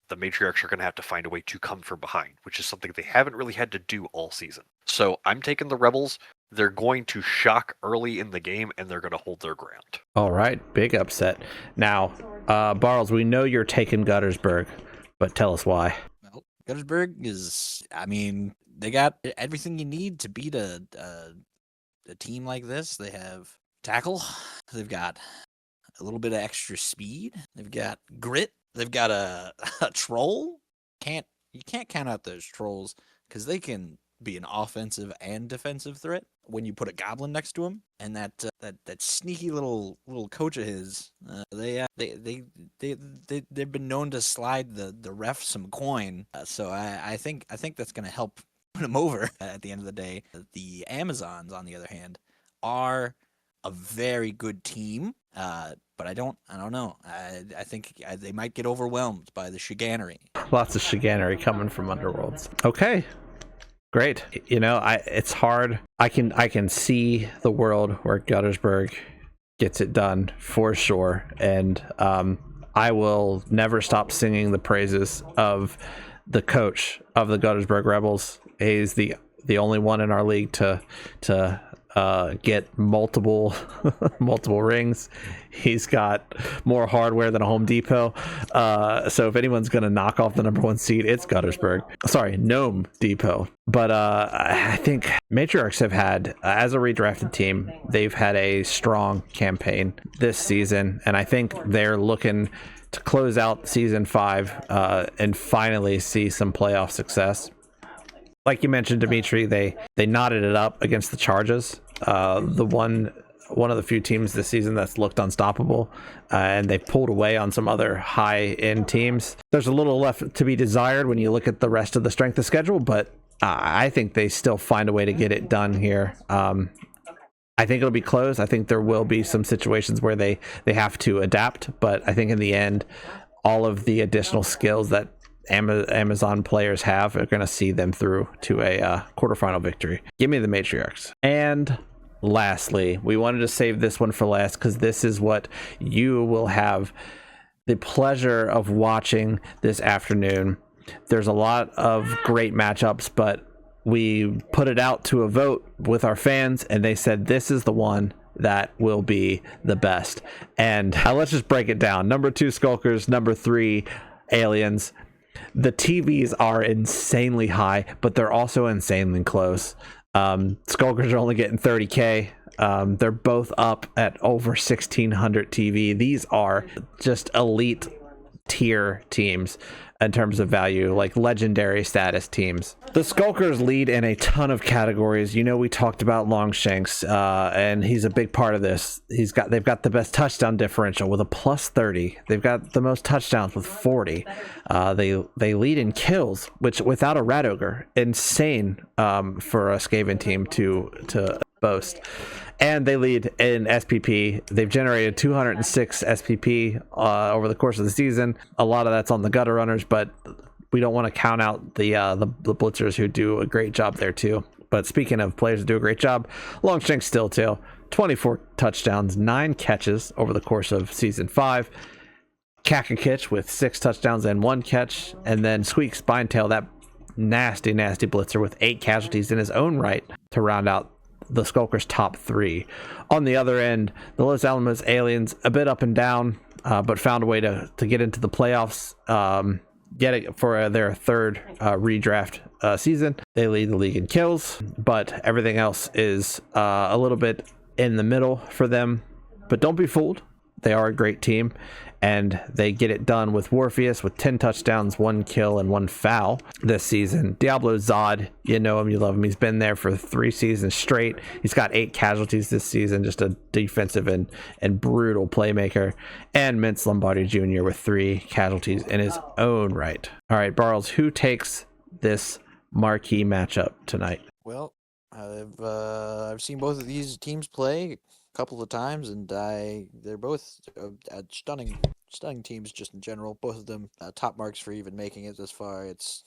the Matriarchs are going to have to find a way to come from behind, which is something they haven't really had to do all season. So I'm taking the Rebels. They're going to shock early in the game, and they're going to hold their ground. All right, big upset. Now, Barles, we know you're taking Guttersburg, but tell us why. Well, Guttersburg is, they got everything you need to beat a team like this. They have tackle. They've got a little bit of extra speed. They've got grit. They've got a troll. You can't count out those trolls because they can be an offensive and defensive threat when you put a goblin next to him. And that sneaky little coach of his, they've been known to slide the ref some coin. So I think that's going to help put him over at the end of the day. The Amazons, on the other hand, are a very good team. But I don't know. I think they might get overwhelmed by the chicanery. Lots of chicanery coming from Underworlds. Okay, great. It's hard. I can see the world where Guttersburg gets it done for sure, and I will never stop singing the praises of the coach of the Guttersburg Rebels. He's the only one in our league to get multiple rings. He's got more hardware than a Home Depot. So if anyone's going to knock off the number 1 seed, it's Guttersburg. Sorry, Gnome Depot. But I think Matriarchs have had, as a redrafted team, they've had a strong campaign this season. And I think they're looking to close out season 5 and finally see some playoff success. Like you mentioned, Dimitri, they knotted it up against the Chargers, one of the few teams this season that's looked unstoppable, and they pulled away on some other high-end teams. There's a little left to be desired when you look at the rest of the strength of schedule, but I think they still find a way to get it done here. I think it'll be close. I think there will be some situations where they have to adapt, but I think in the end, all of the additional skills that Amazon players have are going to see them through to a quarterfinal victory. Give me the Matriarchs. And lastly, we wanted to save this one for last because this is what you will have the pleasure of watching this afternoon. There's a lot of great matchups, but we put it out to a vote with our fans, and they said this is the one that will be the best. And let's just break it down. Number 2, Skulkers. Number 3, Aliens. The TVs are insanely high, but they're also insanely close. Skulkers are only getting 30K. They're both up at over 1,600 TV. These are just elite tier teams in terms of value, like legendary status teams. The Skulkers lead in a ton of categories. We talked about Longshanks, and he's a big part of this. They've got the best touchdown differential with a plus 30. They've got the most touchdowns with 40. They lead in kills, which without a Rat Ogre, insane for a Skaven team to boast. And they lead in SPP. They've generated 206 SPP over the course of the season. A lot of that's on the gutter runners, but we don't want to count out the blitzers who do a great job there too. But speaking of players who do a great job, Longshanks Stilltail, 24 touchdowns, 9 catches over the course of season 5. Kakakitch with 6 touchdowns and 1 catch, and then Squeaks Spinetail, that nasty blitzer with 8 casualties in his own right to round out the Skulkers' top 3. On the other end, the Los Alamos Aliens, a bit up and down, but found a way to get into the playoffs, get it for their 3rd redraft season. They lead the league in kills, but everything else is a little bit in the middle for them. But don't be fooled. They are a great team, and they get it done with Warpheus with 10 touchdowns, 1 kill, and 1 foul this season. Diablo Zod, you know him, you love him. He's been there for 3 seasons straight. He's got 8 casualties this season, just a defensive and brutal playmaker. And Mintz Lombardi Jr. with 3 casualties in his own right. All right, Barles, who takes this marquee matchup tonight? Well, I've seen both of these teams play couple of times, and they're both stunning teams just in general. Both of them top marks for even making it this far. It's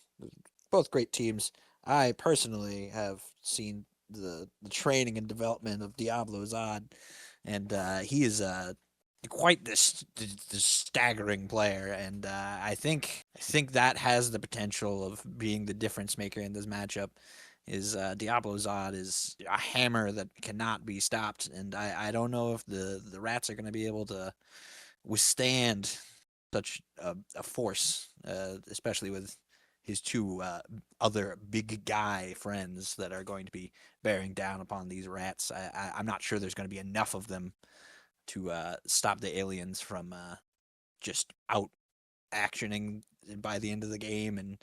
both great teams. I personally have seen the training and development of Diablo Zod, and he is quite this staggering player, and I think that has the potential of being the difference maker in this matchup. Is Diablo Zod is a hammer that cannot be stopped, and I don't know if the rats are going to be able to withstand such a force, especially with his two other big guy friends that are going to be bearing down upon these rats. I'm not sure there's going to be enough of them to stop the aliens from just out actioning by the end of the game and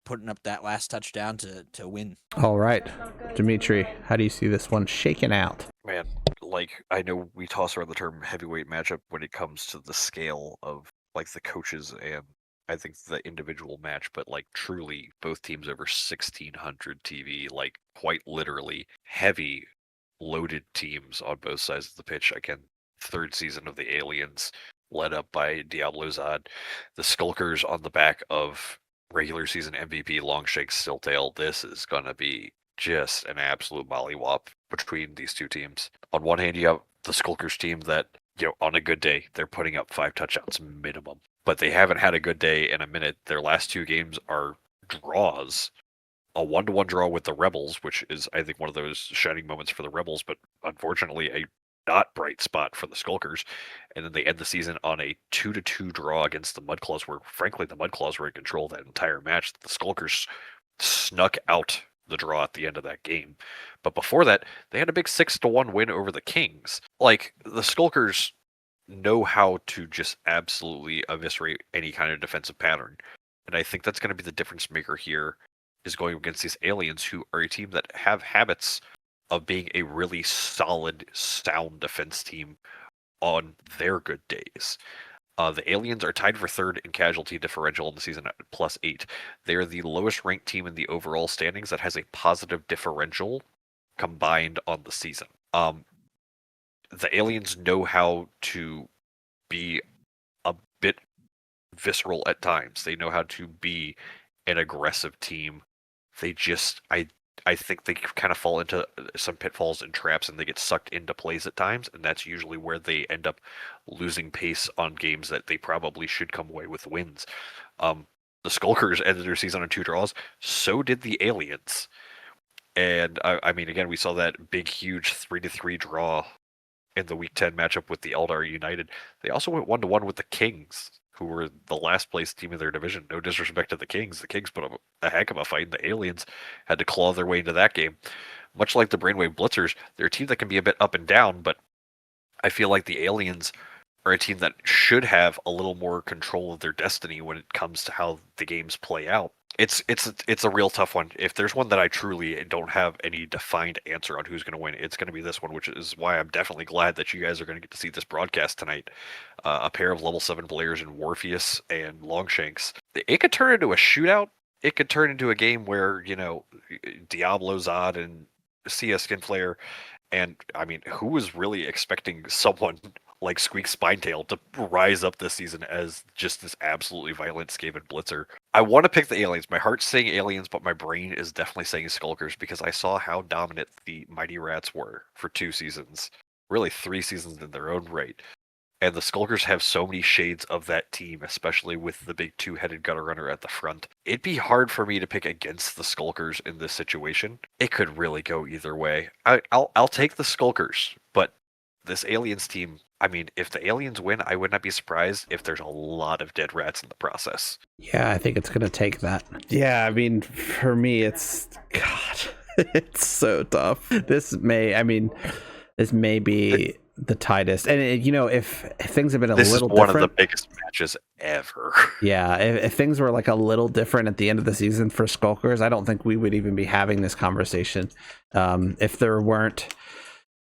putting up that last touchdown to win. All right, Dimitri, how do you see this one shaking out? Man, like, I know we toss around the term heavyweight matchup when it comes to the scale of like the coaches and I think the individual match, but like truly both teams over 1600 TV, like quite literally heavy loaded teams on both sides of the pitch. Again, third season of the Aliens, led up by Diablo Zod, the Skulkers on the back of regular season MVP Longshank Stilltail. This is going to be just an absolute mollywop between these two teams. On one hand, you have the Skulkers team that, you know, on a good day, they're putting up 5 touchdowns minimum, but they haven't had a good day in a minute. Their last 2 games are draws. A 1-1 draw with the Rebels, which is, I think, one of those shining moments for the Rebels, but unfortunately a not bright spot for the Skulkers. And then they end the season on a 2-2 draw against the Mudclaws, where frankly the Mudclaws were in control that entire match. The Skulkers snuck out the draw at the end of that game. But before that, they had a big 6-1 win over the Kings. Like, the Skulkers know how to just absolutely eviscerate any kind of defensive pattern. And I think that's going to be the difference maker here, is going against these Aliens, who are a team that have habits of being a really solid, sound defense team on their good days. The Aliens are tied for third in casualty differential in the season at +8. They are the lowest ranked team in the overall standings that has a positive differential combined on the season. The Aliens know how to be a bit visceral at times. They know how to be an aggressive team. They just, I think they kind of fall into some pitfalls and traps, and they get sucked into plays at times, and that's usually where they end up losing pace on games that they probably should come away with wins. The Skulkers ended their season on 2 draws. So did the Aliens. And, I mean, again, we saw that big, huge 3-3 draw in the Week 10 matchup with the Eldar United. They also went 1-1 with the Kings, who were the last place team in their division. No disrespect to the Kings. The Kings put up a heck of a fight, and the Aliens had to claw their way into that game. Much like the Brainwave Blitzers, they're a team that can be a bit up and down, but I feel like the Aliens are a team that should have a little more control of their destiny when it comes to how the games play out. It's a real tough one. If there's one that I truly don't have any defined answer on who's going to win, it's going to be this one, which is why I'm definitely glad that you guys are going to get to see this broadcast tonight. A pair of level 7 players in Warpheus and Longshanks. It could turn into a shootout. It could turn into a game where, you know, Diablo Zod and CS Skinflare, and I mean, who was really expecting someone like Squeak Spinetail to rise up this season as just this absolutely violent Skaven blitzer? I want to pick the Aliens. My heart's saying Aliens, but my brain is definitely saying Skulkers, because I saw how dominant the Mighty Rats were for 2 seasons, really 3 seasons in their own right. And the Skulkers have so many shades of that team, especially with the big 2-headed gutter runner at the front. It'd be hard for me to pick against the Skulkers in this situation. It could really go either way. I'll take the Skulkers, but this Aliens team, I mean, if the Aliens win, I would not be surprised if there's a lot of dead rats in the process. Yeah, I think it's going to take that. Yeah, I mean, for me, it's, God, it's so tough. This may be the tightest. And, you know, if things have been this little is one different, of the biggest matches ever. Yeah, if things were like a little different at the end of the season for Skulkers, I don't think we would even be having this conversation. If there weren't,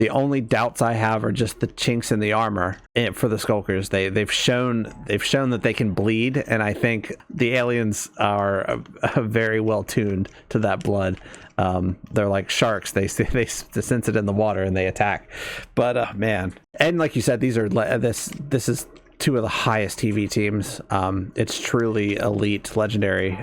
the only doubts I have are just the chinks in the armor for the Skulkers. They've shown that they can bleed, and I think the Aliens are very well tuned to that blood. They're like sharks. They sense it in the water and they attack. But man, and like you said, these are this is 2 of the highest TV teams. It's truly elite, legendary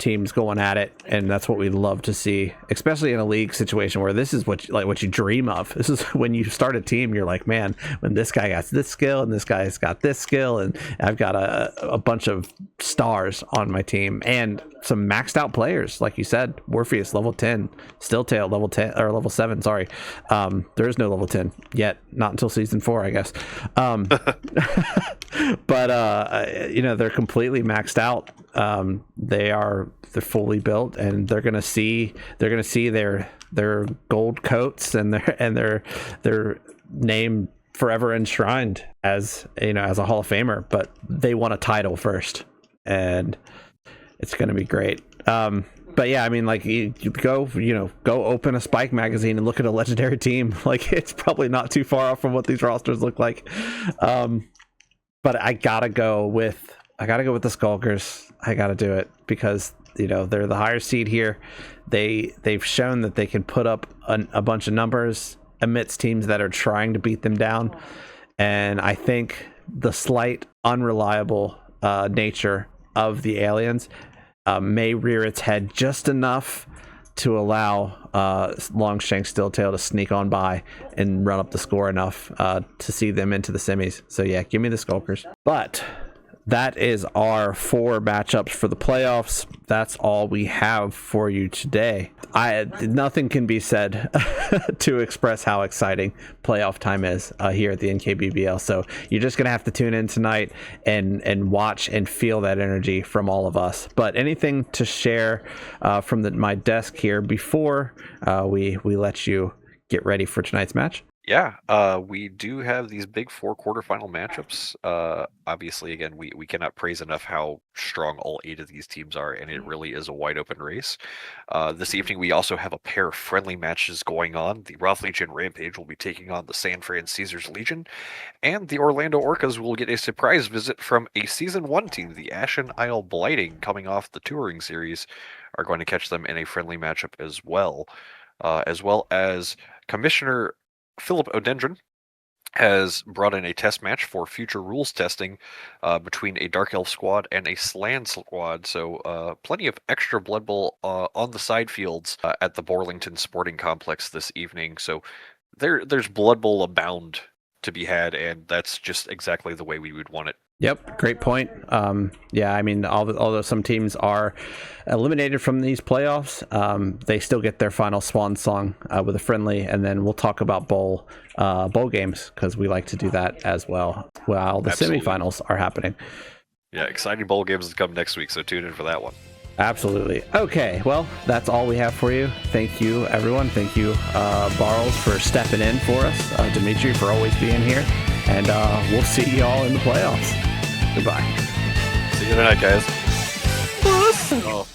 teams going at it, and that's what we love to see, especially in a league situation where this is what you dream of. This is when you start a team, you're like, man, when this guy got this skill and this guy's got this skill, and I've got a bunch of stars on my team and some maxed out players, like you said. Morpheus level 10, Stilltail level 10 or level 7. Sorry, there is no level 10 yet, not until season 4, I guess. But they're completely maxed out. They're fully built, and they're gonna see their gold coats and their name forever enshrined as a Hall of Famer. But they want a title first, and it's gonna be great. But yeah, I mean, like, you go open a Spike magazine and look at a legendary team. Like, it's probably not too far off from what these rosters look like. But I gotta go with the Skulkers. I gotta do it because they're the higher seed here. They've shown that they can put up a bunch of numbers amidst teams that are trying to beat them down. And I think the slight unreliable nature of the aliens may rear its head just enough to allow Longshank Stilltail to sneak on by and run up the score enough to see them into the semis. So yeah, give me the Skulkers. But that is our 4 matchups for the playoffs. That's all we have for you today. Nothing can be said to express how exciting playoff time is here at the NKBBL. So you're just going to have to tune in tonight and watch and feel that energy from all of us. But anything to share from my desk here before we let you get ready for tonight's match? Yeah, we do have these big 4 quarterfinal matchups. Obviously, again, we cannot praise enough how strong all 8 of these teams are, and it really is a wide open race. This evening, we also have a pair of friendly matches going on. The Roth Legion Rampage will be taking on the San Fran Caesars Legion, and the Orlando Orcas will get a surprise visit from a Season 1 team, the Ashen Isle Blighting, coming off the Touring Series, are going to catch them in a friendly matchup as well as Commissioner Philip Odendron has brought in a test match for future rules testing between a Dark Elf squad and a Slan squad. So plenty of extra Blood Bowl on the side fields at the Borlington Sporting Complex this evening. So there's Blood Bowl abound to be had, and that's just exactly the way we would want it. Yep, great point. Yeah, I mean, although some teams are eliminated from these playoffs, they still get their final swan song with a friendly, and then we'll talk about bowl games because we like to do that as well while the semifinals are happening. Yeah, exciting bowl games to come next week, so tune in for that one. Absolutely. Okay, well, that's all we have for you. Thank you, everyone. Thank you, Barles, for stepping in for us. Dimitri, for always being here. And we'll see you all in the playoffs. Goodbye. See you tonight, guys. Oh.